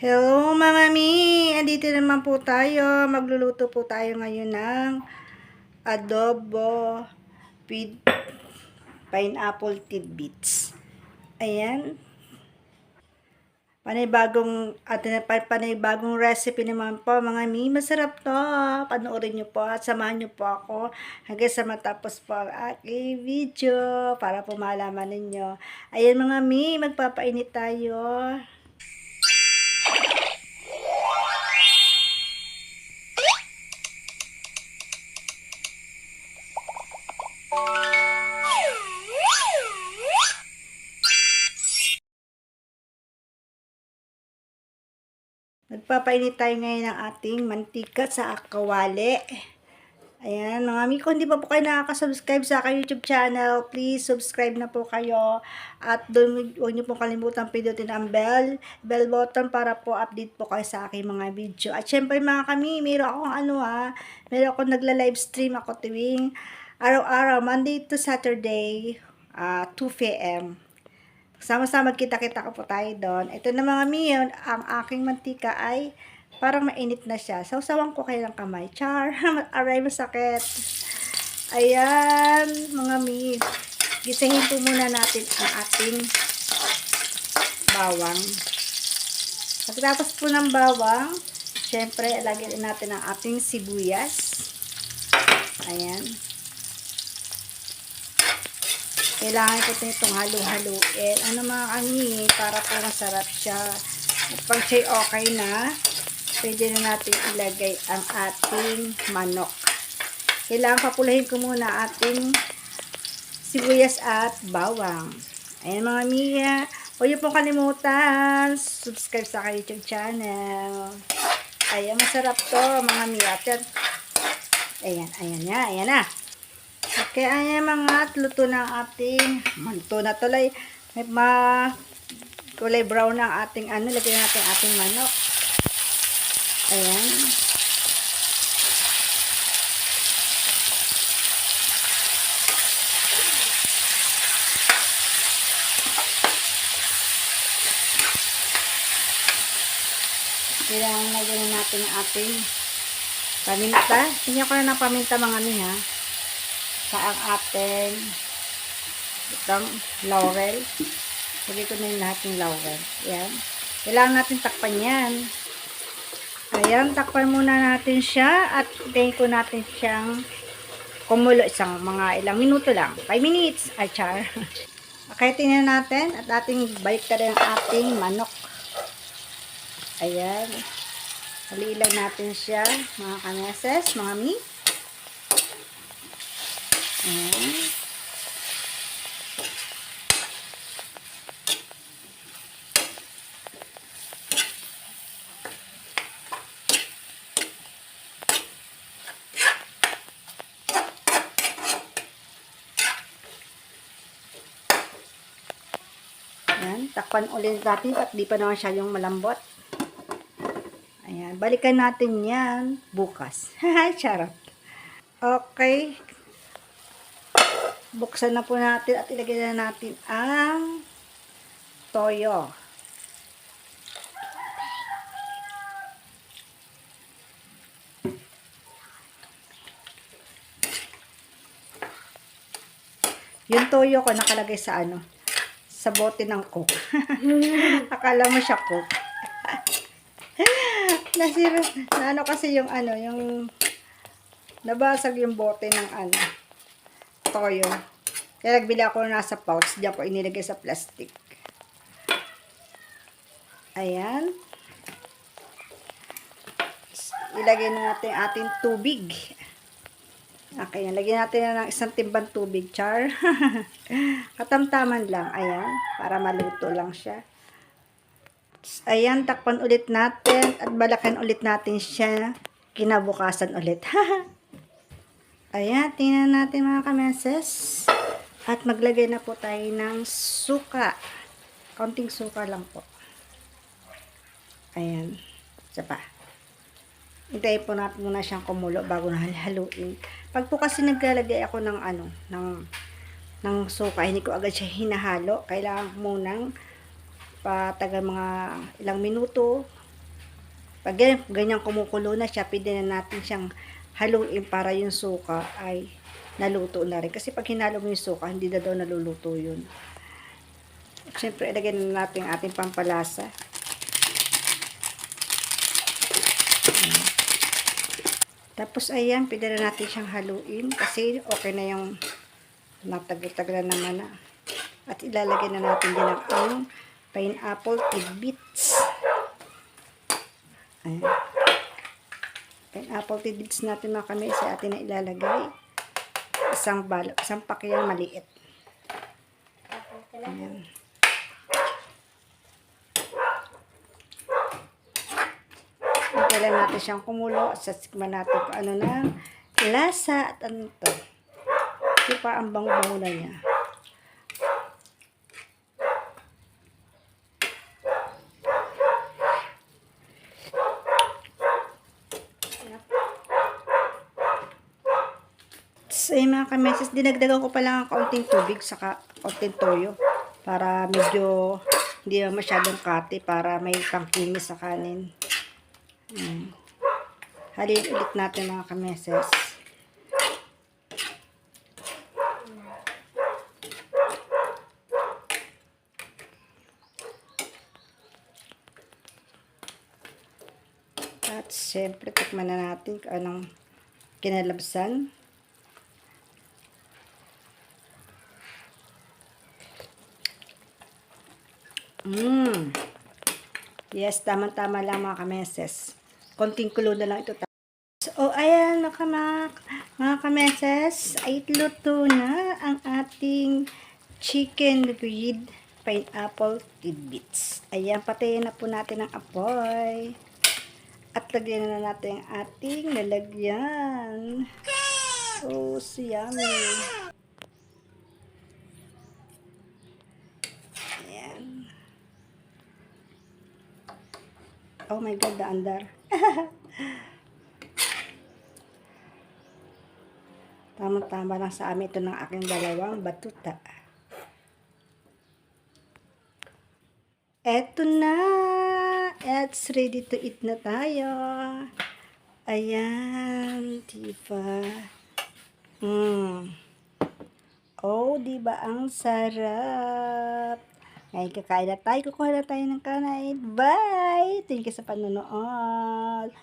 Hello mga mi! Andito naman po tayo. Magluluto po tayo ngayon ng adobo with pineapple tidbits. Ayan. Panibagong recipe naman po mga mi. Masarap to. Panoorin nyo po at samahan nyo po ako hanggang sa matapos po ang aking video para po malaman ninyo. Ayan mga mi, magpapainit tayo. Nagpapainit tayo ngayon ng ating mantika sa kawali. Ayan, mga amigo, kung hindi pa po kayo nakaka-subscribe sa aking YouTube channel, please subscribe na po kayo. At doon, huwag niyo pong kalimutan pindutin ang bell button para po update po kayo sa aking mga video. At syempre mga kami, meron akong nagla-live stream ako tuwing araw-araw, Monday to Saturday, 2 p.m. Sama-sama kita-kita ko po tayo doon. Ito na mga miyon, ang aking mantika ay parang mainit na siya. Sausawan ko kayo ng kamay. Char! Aray, masakit. Ayan, mga mi. Gisahin po muna natin ang ating bawang. Pagkatapos po ng bawang, syempre, lagyan natin ang ating sibuyas. Ayan. Kailangan ko itong halo-haloin. Ano mga kami, para po masarap siya. At pag siya okay na, pwede na natin ilagay ang ating manok. Kailangan papulahin ko muna ating sibuyas at bawang. Ayan mga miya. Huwag niyo pong kalimutan, subscribe sa aking YouTube channel. Ayan, masarap to mga miya. Ayan na. Okay, ayan mga luto ng ating luto na tuloy. May kulay brown ng ating lagyan natin ating manok. Ayan. Kailangan lagyan natin ang ating paminta. Tingnan ko na ng paminta mga ha. Sa ang ating itong laurel. Lagay ko na yung lahat ng laurel. Ayan. Kailangan natin takpan yan. Ayan, takpan muna natin siya at hintayin ko natin siyang kumulo isang mga ilang minuto lang. 5 minutes. Ay, char. Okay, tingnan natin at ating balik ka rin ang ating manok. Ayan. Haliilan natin siya, mga kameses, mga mi. Ayan. Ayan, takpan ulit natin at di pa naman siya yung malambot. Ayan, balikan natin yan bukas. Charot. Okay. Buksan na po natin at ilagay na natin ang toyo. Yung toyo ko nakalagay sa sa bote ng Coke. Akala mo siya Coke. Nasira, kasi yung yung nabasag yung bote ng toyo. Kaya nagbili ako nasa pouch. Diyan ko inilagay sa plastic. Ayan. Ilagay na natin ating tubig. Okay, lagyan natin na ng isang timbang tubig, char. Katamtaman lang. Ayan. Para maluto lang siya. Ayan, takpan ulit natin at balakan ulit natin siya kinabukasan ulit. Ayan, tingnan natin mga kameses. At maglagay na po tayo ng suka. Kaunting suka lang po. Ayan. Isa pa. Hintayin po natin muna siyang kumulo bago na haluin. Pag po kasi naglalagay ako ng ng suka, hindi ko agad siya hinahalo. Kailangan munang patagal mga ilang minuto Pag ganyan kumukulo na siya, pwede na natin siyang haluin para yung suka ay naluto na rin. Kasi pag hinalo mo yung suka, hindi na daw naluluto yun. At syempre, ilagay na natin ang ating pampalasa. Tapos, ayan, pwede na natin siyang haluin. Kasi okay na yung natagal-tagal naman na. At ilalagay na natin din ang pineapple tidbits. Ayan. Pineapple tidbits natin mga kami, sa atin na ilalagay. Isang pakyan maliit. Ayan. Kailan natin siyang kumulo at sasikman natin kung ano na lasa at ano to. Kasi pa ang bango-bango na niya. So, mga kameses, dinagdagan ko pa lang ang kaunting tubig saka kaunting toyo para medyo hindi masyadong kati para may pangkinis sa kanin. Halin ulit natin mga kameses. At syempre, tikman na natin kung anong kinalabsan. Yes, tama-tama lang mga kameses. Konting kulo na lang ito. So, ayan mga kameses, ay luto na ang ating chicken with pineapple tidbits. Ayan, patayin na po natin ang apoy. At lagyan na natin ang ating lalagyan. Oh, so yummy. Ayan. Oh my God, daandar. Tama-tama lang sa amin ito ng aking dalawang batuta. Eto na. It's ready to eat na tayo. Ayan, diba? Oh, diba ang sarap? Ngayon kakain na tayo. Kukuha na tayo ng kanin. Bye! Thank you sa panonood.